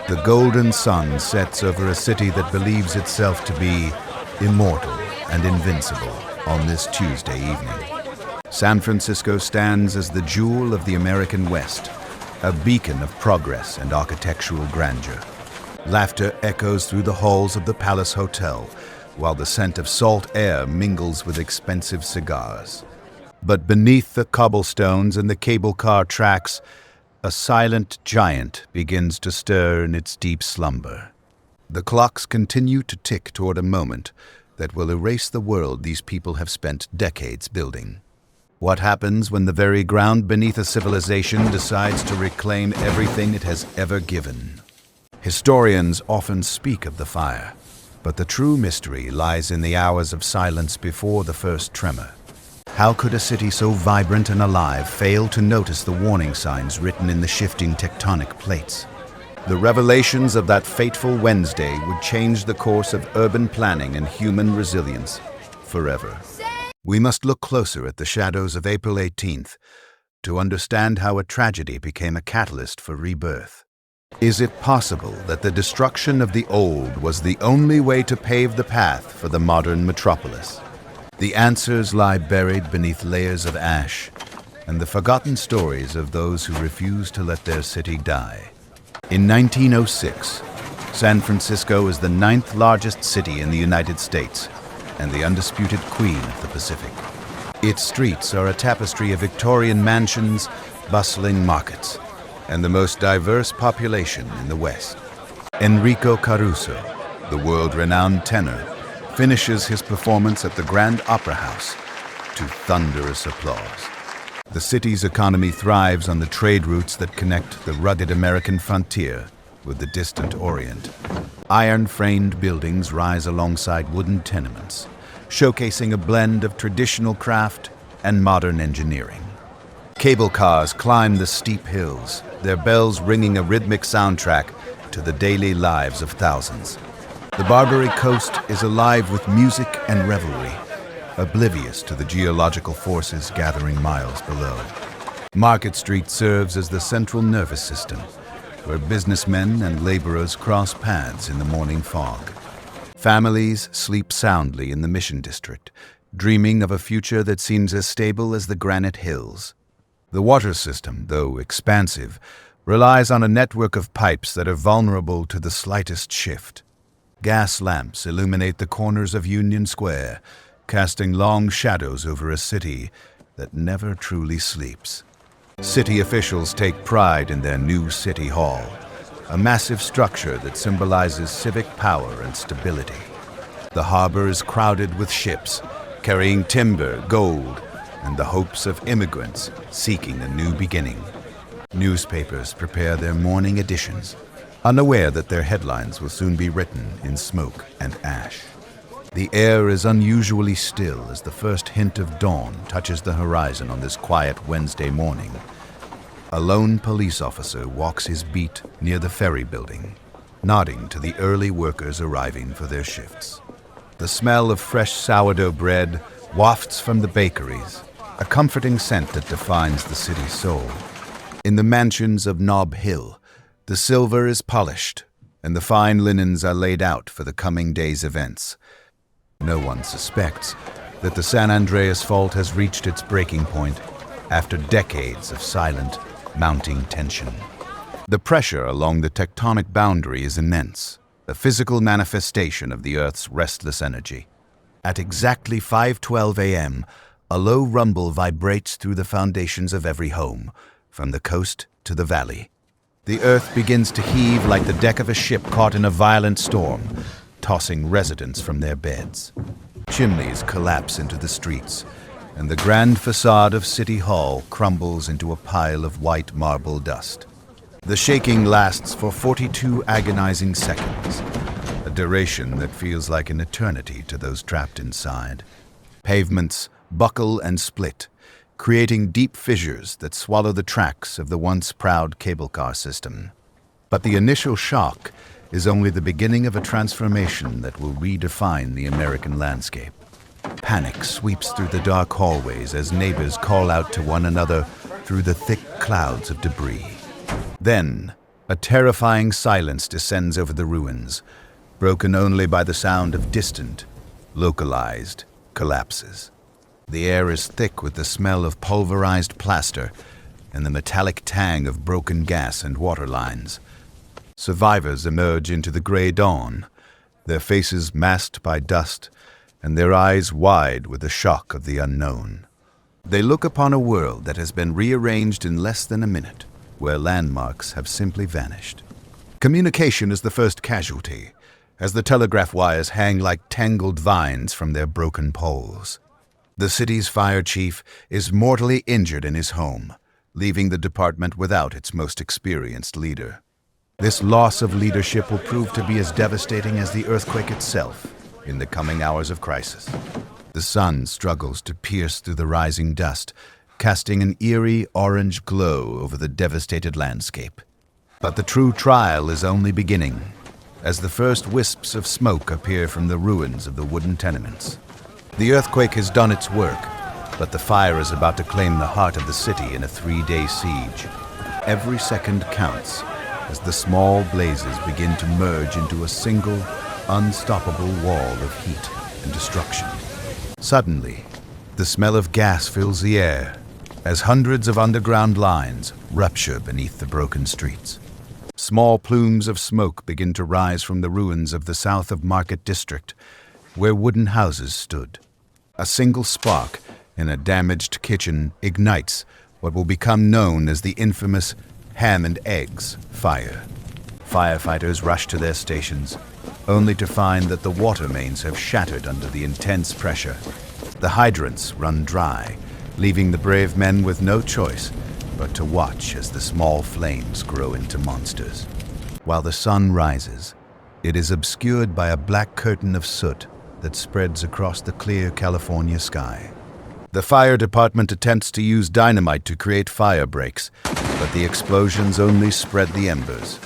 The golden sun sets over a city that believes itself to be immortal and invincible on this Tuesday evening. San Francisco stands as the jewel of the American West, a beacon of progress and architectural grandeur. Laughter echoes through the halls of the Palace Hotel, while the scent of salt air mingles with expensive cigars. But beneath the cobblestones and the cable car tracks, a silent giant begins to stir in its deep slumber. The clocks continue to tick toward a moment that will erase the world these people have spent decades building. What happens when the very ground beneath a civilization decides to reclaim everything it has ever given? Historians often speak of the fire, but the true mystery lies in the hours of silence before the first tremor. How could a city so vibrant and alive fail to notice the warning signs written in the shifting tectonic plates? The revelations of that fateful Wednesday would change the course of urban planning and human resilience forever. We must look closer at the shadows of April 18th to understand how a tragedy became a catalyst for rebirth. Is it possible that the destruction of the old was the only way to pave the path for the modern metropolis? The answers lie buried beneath layers of ash and the forgotten stories of those who refused to let their city die. In 1906, San Francisco is the 9th largest city in the United States and the undisputed queen of the Pacific. Its streets are a tapestry of Victorian mansions, bustling markets, and the most diverse population in the West. Enrico Caruso, the world-renowned tenor, finishes his performance at the Grand Opera House to thunderous applause. The city's economy thrives on the trade routes that connect the rugged American frontier with the distant Orient. Iron-framed buildings rise alongside wooden tenements, showcasing a blend of traditional craft and modern engineering. Cable cars climb the steep hills, their bells ringing a rhythmic soundtrack to the daily lives of thousands. The Barbary Coast is alive with music and revelry, oblivious to the geological forces gathering miles below. Market Street serves as the central nervous system, where businessmen and laborers cross paths in the morning fog. Families sleep soundly in the Mission District, dreaming of a future that seems as stable as the granite hills. The water system, though expansive, relies on a network of pipes that are vulnerable to the slightest shift. Gas lamps illuminate the corners of Union Square, casting long shadows over a city that never truly sleeps. City officials take pride in their new City Hall, a massive structure that symbolizes civic power and stability. The harbor is crowded with ships, carrying timber, gold, and the hopes of immigrants seeking a new beginning. Newspapers prepare their morning editions, unaware that their headlines will soon be written in smoke and ash. The air is unusually still as the first hint of dawn touches the horizon on this quiet Wednesday morning. A lone police officer walks his beat near the ferry building, nodding to the early workers arriving for their shifts. The smell of fresh sourdough bread wafts from the bakeries, a comforting scent that defines the city's soul. In the mansions of Nob Hill, the silver is polished, and the fine linens are laid out for the coming day's events. No one suspects that the San Andreas Fault has reached its breaking point after decades of silent, mounting tension. The pressure along the tectonic boundary is immense, a physical manifestation of the Earth's restless energy. At exactly 5:12 a.m., a low rumble vibrates through the foundations of every home, from the coast to the valley. The earth begins to heave like the deck of a ship caught in a violent storm, tossing residents from their beds. Chimneys collapse into the streets, and the grand facade of City Hall crumbles into a pile of white marble dust. The shaking lasts for 42 agonizing seconds, a duration that feels like an eternity to those trapped inside. Pavements buckle and split, creating deep fissures that swallow the tracks of the once proud cable car system. But the initial shock is only the beginning of a transformation that will redefine the American landscape. Panic sweeps through the dark hallways as neighbors call out to one another through the thick clouds of debris. Then, A terrifying silence descends over the ruins, broken only by the sound of distant, localized collapses. The air is thick with the smell of pulverized plaster and the metallic tang of broken gas and water lines. Survivors emerge into the gray dawn, their faces masked by dust and their eyes wide with the shock of the unknown. They look upon a world that has been rearranged in less than a minute, where landmarks have simply vanished. Communication is the first casualty, as the telegraph wires hang like tangled vines from their broken poles. The city's fire chief is mortally injured in his home, leaving the department without its most experienced leader. This loss of leadership will prove to be as devastating as the earthquake itself in the coming hours of crisis. The sun struggles to pierce through the rising dust, casting an eerie orange glow over the devastated landscape. But the true trial is only beginning, as the first wisps of smoke appear from the ruins of the wooden tenements. The earthquake has done its work, but the fire is about to claim the heart of the city in a 3-day siege. Every second counts as the small blazes begin to merge into a single, unstoppable wall of heat and destruction. Suddenly, the smell of gas fills the air as hundreds of underground lines rupture beneath the broken streets. Small plumes of smoke begin to rise from the ruins of the South of Market District, where wooden houses stood. A single spark in a damaged kitchen ignites what will become known as the infamous ham and eggs fire. Firefighters rush to their stations, only to find that the water mains have shattered under the intense pressure. The hydrants run dry, leaving the brave men with no choice but to watch as the small flames grow into monsters. While the sun rises, it is obscured by a black curtain of soot that spreads across the clear California sky. The fire department attempts to use dynamite to create fire breaks, but the explosions only spread the embers.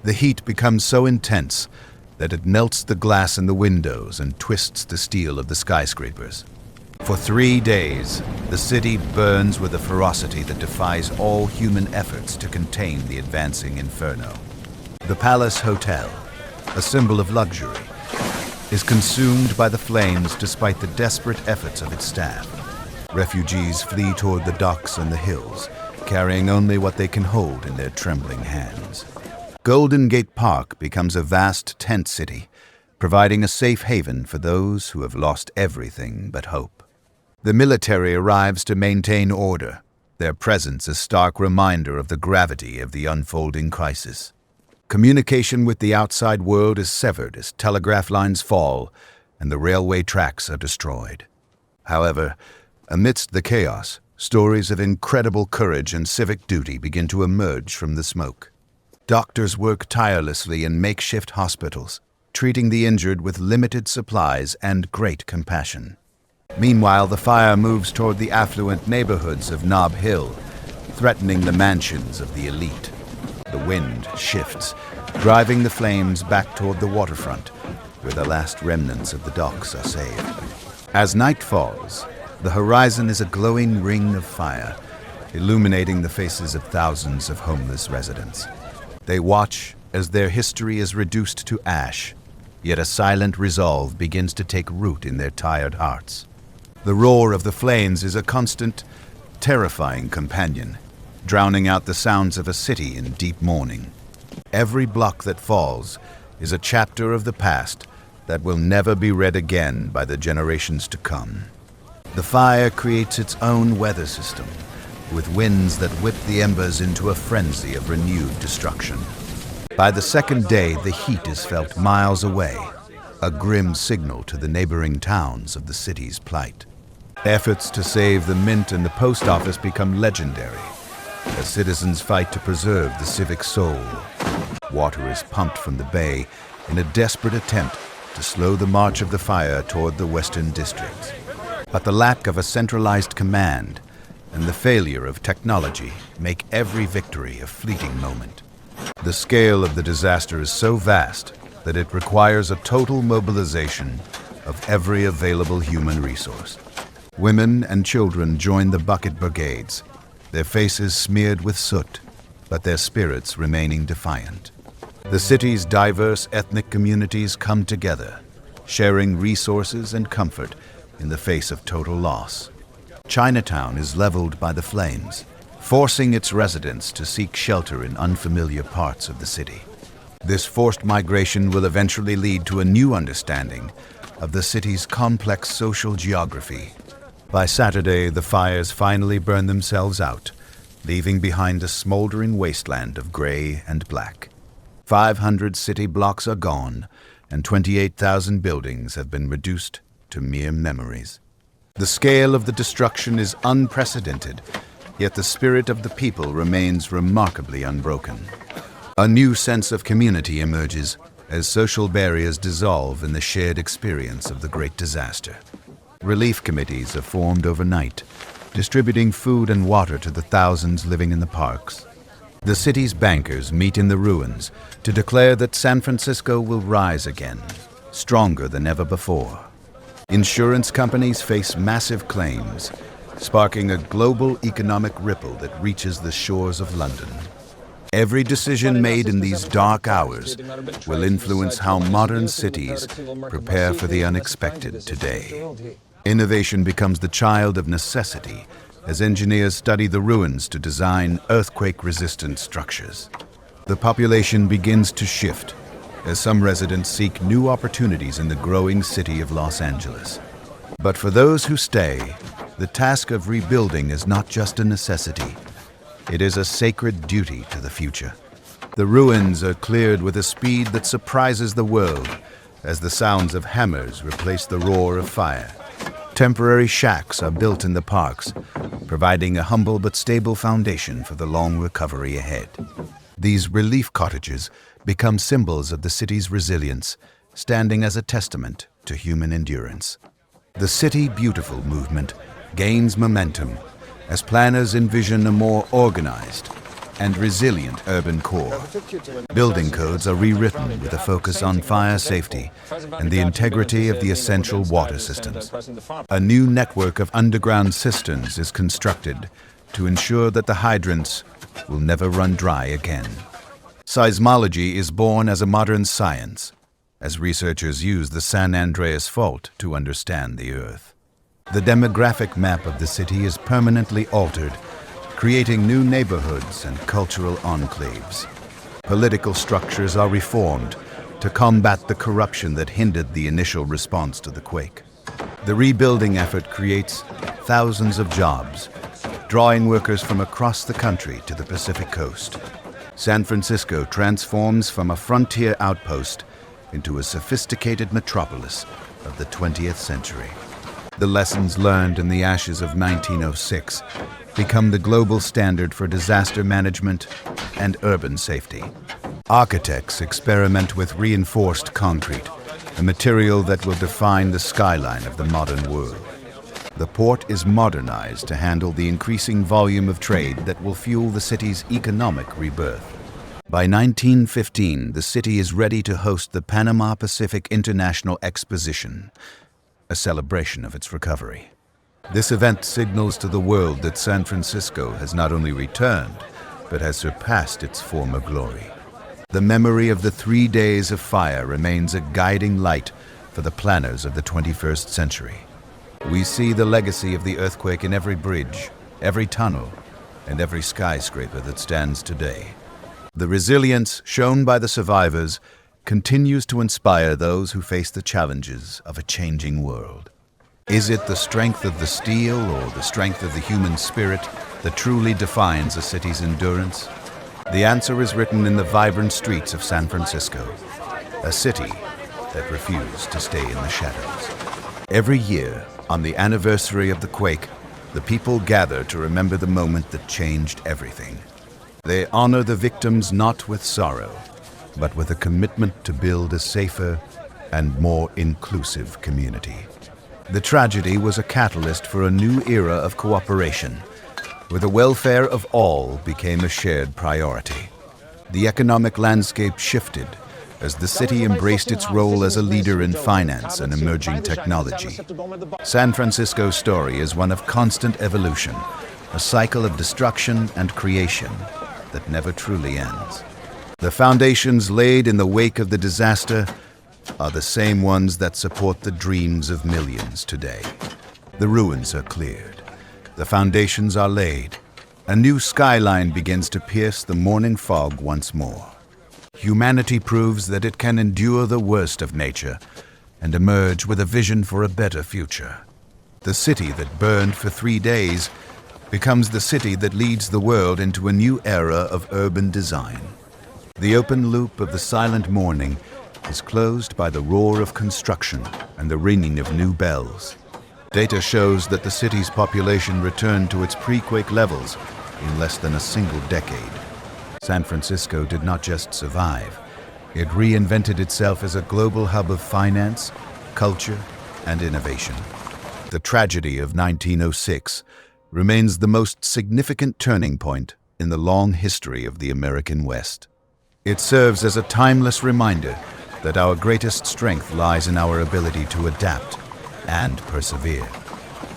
The heat becomes so intense that it melts the glass in the windows and twists the steel of the skyscrapers. For 3 days, the city burns with a ferocity that defies all human efforts to contain the advancing Inferno. The Palace Hotel, a symbol of luxury, is consumed by the flames despite the desperate efforts of its staff. Refugees flee toward the docks and the hills, carrying only what they can hold in their trembling hands. Golden Gate Park becomes a vast tent city, providing a safe haven for those who have lost everything but hope. The military arrives to maintain order, their presence a stark reminder of the gravity of the unfolding crisis. Communication with the outside world is severed as telegraph lines fall and the railway tracks are destroyed. However, amidst the chaos, stories of incredible courage and civic duty begin to emerge from the smoke. Doctors work tirelessly in makeshift hospitals, treating the injured with limited supplies and great compassion. Meanwhile, the fire moves toward the affluent neighborhoods of Nob Hill, threatening the mansions of the elite. The wind shifts, driving the flames back toward the waterfront, where the last remnants of the docks are saved. As night falls, the horizon is a glowing ring of fire, illuminating the faces of thousands of homeless residents. They watch as their history is reduced to ash, yet a silent resolve begins to take root in their tired hearts. The roar of the flames is a constant, terrifying companion, drowning out the sounds of a city in deep mourning. Every block that falls is a chapter of the past that will never be read again by the generations to come. The fire creates its own weather system, with winds that whip the embers into a frenzy of renewed destruction. By the second day, the heat is felt miles away, a grim signal to the neighboring towns of the city's plight. Efforts to save the mint and the post office become legendary, as citizens fight to preserve the civic soul. Water is pumped from the bay in a desperate attempt to slow the march of the fire toward the western districts. But the lack of a centralized command and the failure of technology make every victory a fleeting moment. The scale of the disaster is so vast that it requires a total mobilization of every available human resource. Women and children join the bucket brigades, their faces smeared with soot, but their spirits remaining defiant. The city's diverse ethnic communities come together, sharing resources and comfort in the face of total loss. Chinatown is leveled by the flames, forcing its residents to seek shelter in unfamiliar parts of the city. This forced migration will eventually lead to a new understanding of the city's complex social geography. By Saturday, the fires finally burn themselves out, leaving behind a smoldering wasteland of gray and black. 500 city blocks are gone, and 28,000 buildings have been reduced to mere memories. The scale of the destruction is unprecedented, yet the spirit of the people remains remarkably unbroken. A new sense of community emerges as social barriers dissolve in the shared experience of the great disaster. Relief committees are formed overnight, distributing food and water to the thousands living in the parks. The city's bankers meet in the ruins to declare that San Francisco will rise again, stronger than ever before. Insurance companies face massive claims, sparking a global economic ripple that reaches the shores of London. Every decision made in these dark hours will influence how modern cities prepare for the unexpected today. Innovation becomes the child of necessity as engineers study the ruins to design earthquake-resistant structures. The population begins to shift as some residents seek new opportunities in the growing city of Los Angeles. But for those who stay, the task of rebuilding is not just a necessity. It is a sacred duty to the future. The ruins are cleared with a speed that surprises the world as the sounds of hammers replace the roar of fire. Temporary shacks are built in the parks, providing a humble but stable foundation for the long recovery ahead. These relief cottages become symbols of the city's resilience, standing as a testament to human endurance. The City Beautiful movement gains momentum as planners envision a more organized and resilient urban core. Building codes are rewritten with a focus on fire safety and the integrity of the essential water systems. A new network of underground cisterns is constructed to ensure that the hydrants will never run dry again. Seismology is born as a modern science, as researchers use the San Andreas Fault to understand the Earth. The demographic map of the city is permanently altered, creating new neighborhoods and cultural enclaves. Political structures are reformed to combat the corruption that hindered the initial response to the quake. The rebuilding effort creates thousands of jobs, drawing workers from across the country to the Pacific Coast. San Francisco transforms from a frontier outpost into a sophisticated metropolis of the 20th century. The lessons learned in the ashes of 1906 become the global standard for disaster management and urban safety. Architects experiment with reinforced concrete, a material that will define the skyline of the modern world. The port is modernized to handle the increasing volume of trade that will fuel the city's economic rebirth. By 1915, the city is ready to host the Panama Pacific International Exposition, a celebration of its recovery. This event signals to the world that San Francisco has not only returned, but has surpassed its former glory. The memory of the 3 days of fire remains a guiding light for the planners of the 21st century. We see the legacy of the earthquake in every bridge, every tunnel, and every skyscraper that stands today. The resilience shown by the survivors continues to inspire those who face the challenges of a changing world. Is it the strength of the steel or the strength of the human spirit that truly defines a city's endurance? The answer is written in the vibrant streets of San Francisco, a city that refused to stay in the shadows. Every year, on the anniversary of the quake, the people gather to remember the moment that changed everything. They honor the victims not with sorrow, but with a commitment to build a safer and more inclusive community. The tragedy was a catalyst for a new era of cooperation, where the welfare of all became a shared priority. The economic landscape shifted as the city embraced its role as a leader in finance and emerging technology. San Francisco's story is one of constant evolution, a cycle of destruction and creation. that never truly ends. The foundations laid in the wake of the disaster are the same ones that support the dreams of millions today. The ruins are cleared. The foundations are laid. A new skyline begins to pierce the morning fog once more. Humanity proves that it can endure the worst of nature and emerge with a vision for a better future. The city that burned for 3 days becomes the city that leads the world into a new era of urban design. The open loop of the silent morning is closed by the roar of construction and the ringing of new bells. Data shows that the city's population returned to its pre-quake levels in less than a single decade. San Francisco did not just survive. It reinvented itself as a global hub of finance, culture, and innovation. The tragedy of 1906 remains the most significant turning point in the long history of the American West. It serves as a timeless reminder that our greatest strength lies in our ability to adapt and persevere.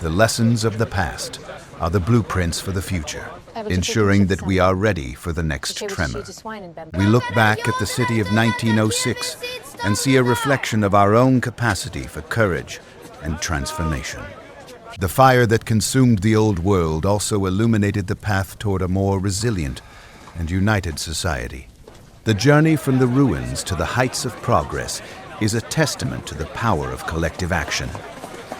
The lessons of the past are the blueprints for the future, ensuring that we are ready for the next tremor. We look back at the city of 1906 and see a reflection of our own capacity for courage and transformation. The fire that consumed the old world also illuminated the path toward a more resilient and united society. The journey from the ruins to the heights of progress is a testament to the power of collective action.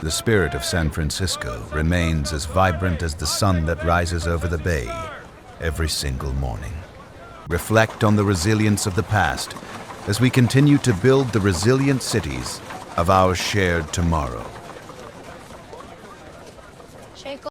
The spirit of San Francisco remains as vibrant as the sun that rises over the bay every single morning. Reflect on the resilience of the past as we continue to build the resilient cities of our shared tomorrow.